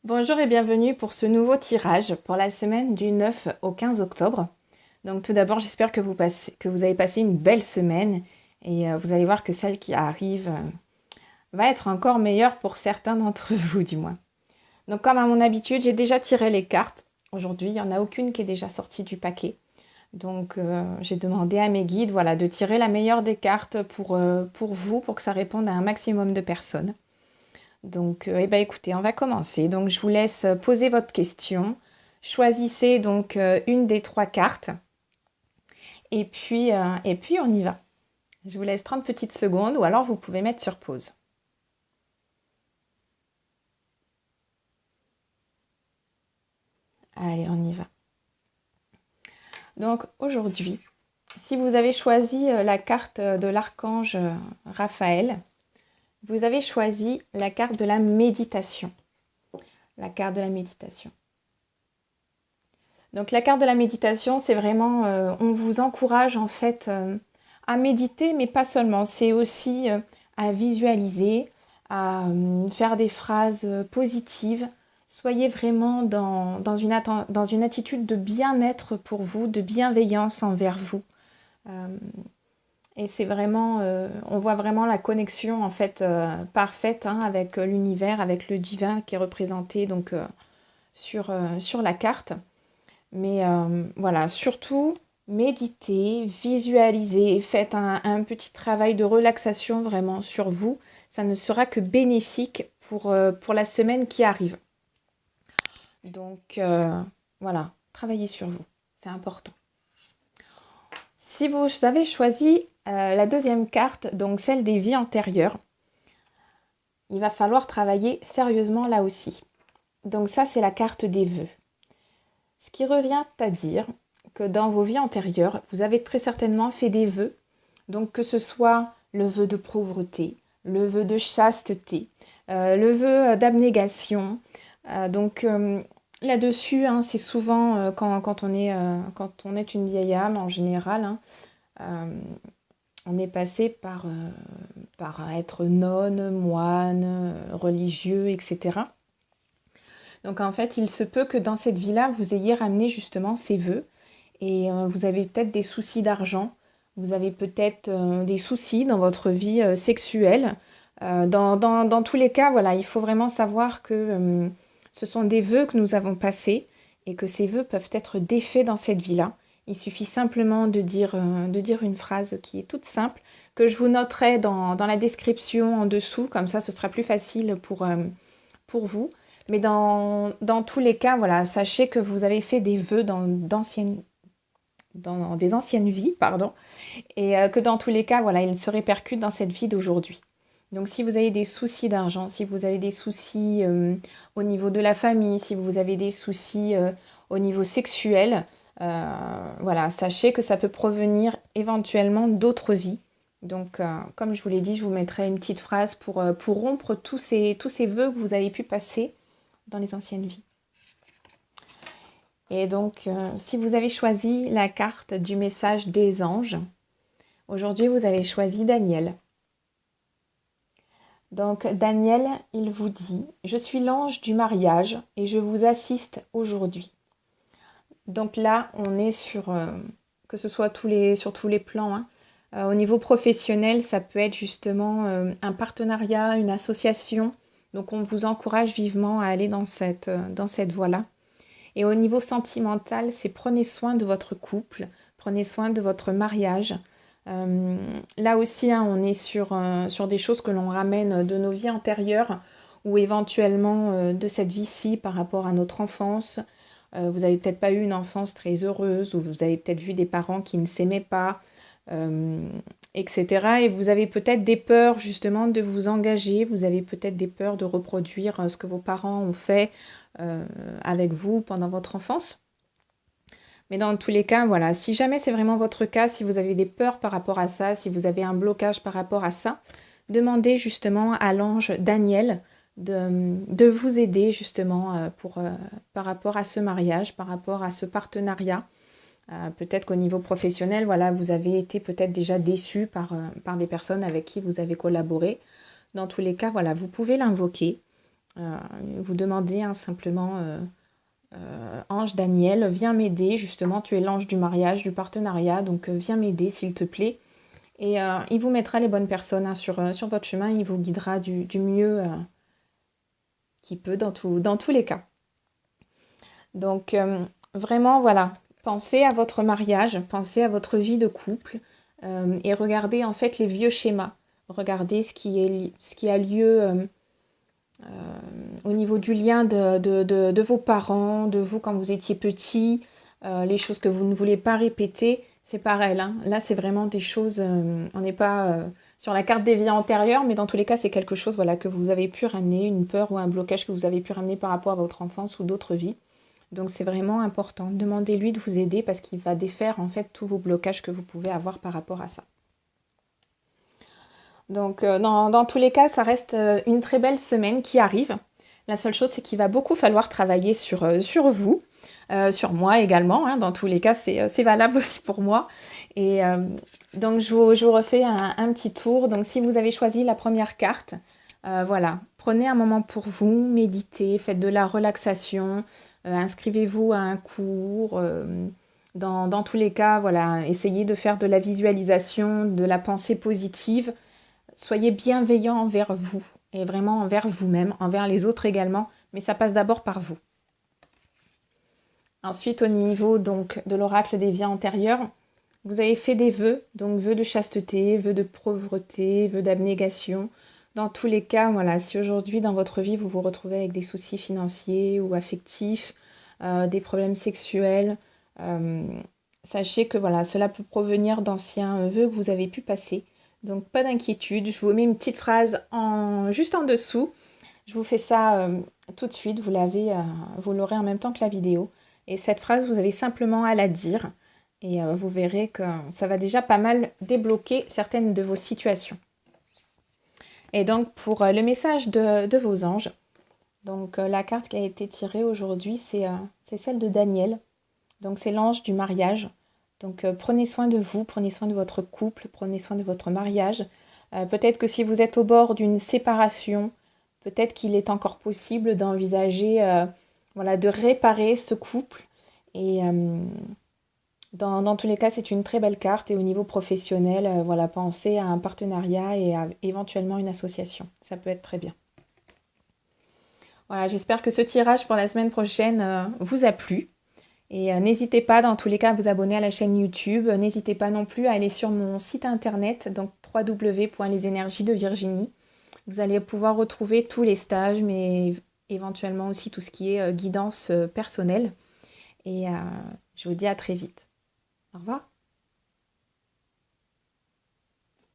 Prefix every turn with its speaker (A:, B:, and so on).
A: Bonjour et bienvenue pour ce nouveau tirage pour la semaine du 9 au 15 octobre. Donc tout d'abord, j'espère que vous avez passé une belle semaine et vous allez voir que celle qui arrive va être encore meilleure pour certains d'entre vous du moins. Donc comme à mon habitude, j'ai déjà tiré les cartes. Aujourd'hui, il n'y en a aucune qui est déjà sortie du paquet. Donc j'ai demandé à mes guides de tirer la meilleure des cartes pour vous, pour que ça réponde à un maximum de personnes. Donc, écoutez, on va commencer. Donc, je vous laisse poser votre question. Choisissez donc une des trois cartes. Et puis, on y va. Je vous laisse 30 petites secondes ou alors vous pouvez mettre sur pause. Allez, on y va. Donc, aujourd'hui, si vous avez choisi la carte de l'archange Raphaël, vous avez choisi la carte de la méditation. La carte de la méditation. Donc la carte de la méditation, c'est vraiment, on vous encourage en fait à méditer, mais pas seulement. C'est aussi à visualiser, à faire des phrases positives. Soyez vraiment dans une attitude de bien-être pour vous, de bienveillance envers vous. Et c'est vraiment, on voit vraiment la connexion en fait parfaite avec l'univers, avec le divin qui est représenté donc sur la carte. Mais surtout méditez, visualisez, faites un petit travail de relaxation vraiment sur vous. Ça ne sera que bénéfique pour la semaine qui arrive. Donc travaillez sur vous, c'est important. Si vous avez choisi la deuxième carte, donc celle des vies antérieures, il va falloir travailler sérieusement là aussi. Donc ça, c'est la carte des vœux. Ce qui revient à dire que dans vos vies antérieures, vous avez très certainement fait des vœux. Donc que ce soit le vœu de pauvreté, le vœu de chasteté, le vœu d'abnégation. Là-dessus, c'est souvent quand on est une vieille âme en général, on est passé par être nonne, moine, religieux, etc. Donc en fait, il se peut que dans cette vie-là, vous ayez ramené justement ces vœux et vous avez peut-être des soucis d'argent, vous avez peut-être des soucis dans votre vie sexuelle. Dans tous les cas, il faut vraiment savoir que ce sont des vœux que nous avons passés et que ces vœux peuvent être défaits dans cette vie-là. Il suffit simplement de dire une phrase qui est toute simple, que je vous noterai dans la description en dessous, comme ça ce sera plus facile pour vous. Mais dans tous les cas, sachez que vous avez fait des vœux dans des anciennes vies, et que dans tous les cas, ils se répercutent dans cette vie d'aujourd'hui. Donc si vous avez des soucis d'argent, si vous avez des soucis au niveau de la famille, si vous avez des soucis au niveau sexuel, sachez que ça peut provenir éventuellement d'autres vies. Donc, comme je vous l'ai dit, je vous mettrai une petite phrase pour rompre tous ces vœux que vous avez pu passer dans les anciennes vies. Et donc, si vous avez choisi la carte du message des anges, aujourd'hui, vous avez choisi Daniel. Donc, Daniel, il vous dit « Je suis l'ange du mariage et je vous assiste aujourd'hui. » Donc là, on est sur, que ce soit sur tous les plans, au niveau professionnel, ça peut être justement un partenariat, une association. Donc on vous encourage vivement à aller dans cette voie-là. Et au niveau sentimental, c'est prenez soin de votre couple, prenez soin de votre mariage. Là aussi, on est sur des choses que l'on ramène de nos vies antérieures ou éventuellement de cette vie-ci par rapport à notre enfance. Vous n'avez peut-être pas eu une enfance très heureuse ou vous avez peut-être vu des parents qui ne s'aimaient pas, etc. Et vous avez peut-être des peurs justement de vous engager, vous avez peut-être des peurs de reproduire ce que vos parents ont fait avec vous pendant votre enfance. Mais dans tous les cas, si jamais c'est vraiment votre cas, si vous avez des peurs par rapport à ça, si vous avez un blocage par rapport à ça, demandez justement à l'ange Daniel de vous aider justement par rapport à ce mariage, par rapport à ce partenariat. Peut-être qu'au niveau professionnel, vous avez été peut-être déjà déçu par des personnes avec qui vous avez collaboré. Dans tous les cas, vous pouvez l'invoquer Vous demandez simplement, Ange Daniel, viens m'aider, justement, tu es l'ange du mariage, du partenariat, donc viens m'aider s'il te plaît. Et il vous mettra les bonnes personnes sur votre chemin, il vous guidera du mieux qu'il peut dans tous les cas. Donc vraiment, voilà, pensez à votre mariage, pensez à votre vie de couple et regardez en fait les vieux schémas. Regardez ce qui a lieu au niveau du lien de vos parents, de vous quand vous étiez petit, les choses que vous ne voulez pas répéter, c'est pareil. Hein. Là, c'est vraiment des choses, on n'est pas sur la carte des vies antérieures, mais dans tous les cas, c'est quelque chose voilà, que vous avez pu ramener, une peur ou un blocage que vous avez pu ramener par rapport à votre enfance ou d'autres vies. Donc c'est vraiment important. Demandez-lui de vous aider parce qu'il va défaire en fait tous vos blocages que vous pouvez avoir par rapport à ça. Donc dans tous les cas, ça reste une très belle semaine qui arrive. La seule chose, c'est qu'il va beaucoup falloir travailler sur vous, sur moi également. Hein. Dans tous les cas, c'est valable aussi pour moi. Et donc je vous refais un petit tour. Donc si vous avez choisi la première carte, voilà, prenez un moment pour vous, méditez, faites de la relaxation, inscrivez-vous à un cours. Dans tous les cas, voilà, essayez de faire de la visualisation, de la pensée positive. Soyez bienveillant envers vous et vraiment envers vous-même, envers les autres également, mais ça passe d'abord par vous. Ensuite, au niveau donc de l'oracle des vies antérieures, vous avez fait des vœux, donc vœux de chasteté, vœux de pauvreté, vœux d'abnégation. Dans tous les cas, voilà, si aujourd'hui dans votre vie vous vous retrouvez avec des soucis financiers ou affectifs, des problèmes sexuels, sachez que voilà, cela peut provenir d'anciens vœux que vous avez pu passer. Donc pas d'inquiétude, je vous mets une petite phrase juste en dessous. Je vous fais ça tout de suite, vous l'aurez en même temps que la vidéo. Et cette phrase, vous avez simplement à la dire et vous verrez que ça va déjà pas mal débloquer certaines de vos situations. Et donc pour le message de vos anges, donc la carte qui a été tirée aujourd'hui, c'est celle de Daniel. Donc c'est l'ange du mariage. Donc prenez soin de vous, prenez soin de votre couple, prenez soin de votre mariage. Peut-être que si vous êtes au bord d'une séparation, peut-être qu'il est encore possible d'envisager voilà, de réparer ce couple. Et dans tous les cas, c'est une très belle carte. Et au niveau professionnel, voilà, pensez à un partenariat et à éventuellement une association. Ça peut être très bien. Voilà, j'espère que ce tirage pour la semaine prochaine vous a plu. Et n'hésitez pas dans tous les cas à vous abonner à la chaîne YouTube. N'hésitez pas non plus à aller sur mon site internet, donc www.lesenergiesdevirginie. Vous allez pouvoir retrouver tous les stages, mais éventuellement aussi tout ce qui est guidance personnelle. Et je vous dis à très vite. Au revoir.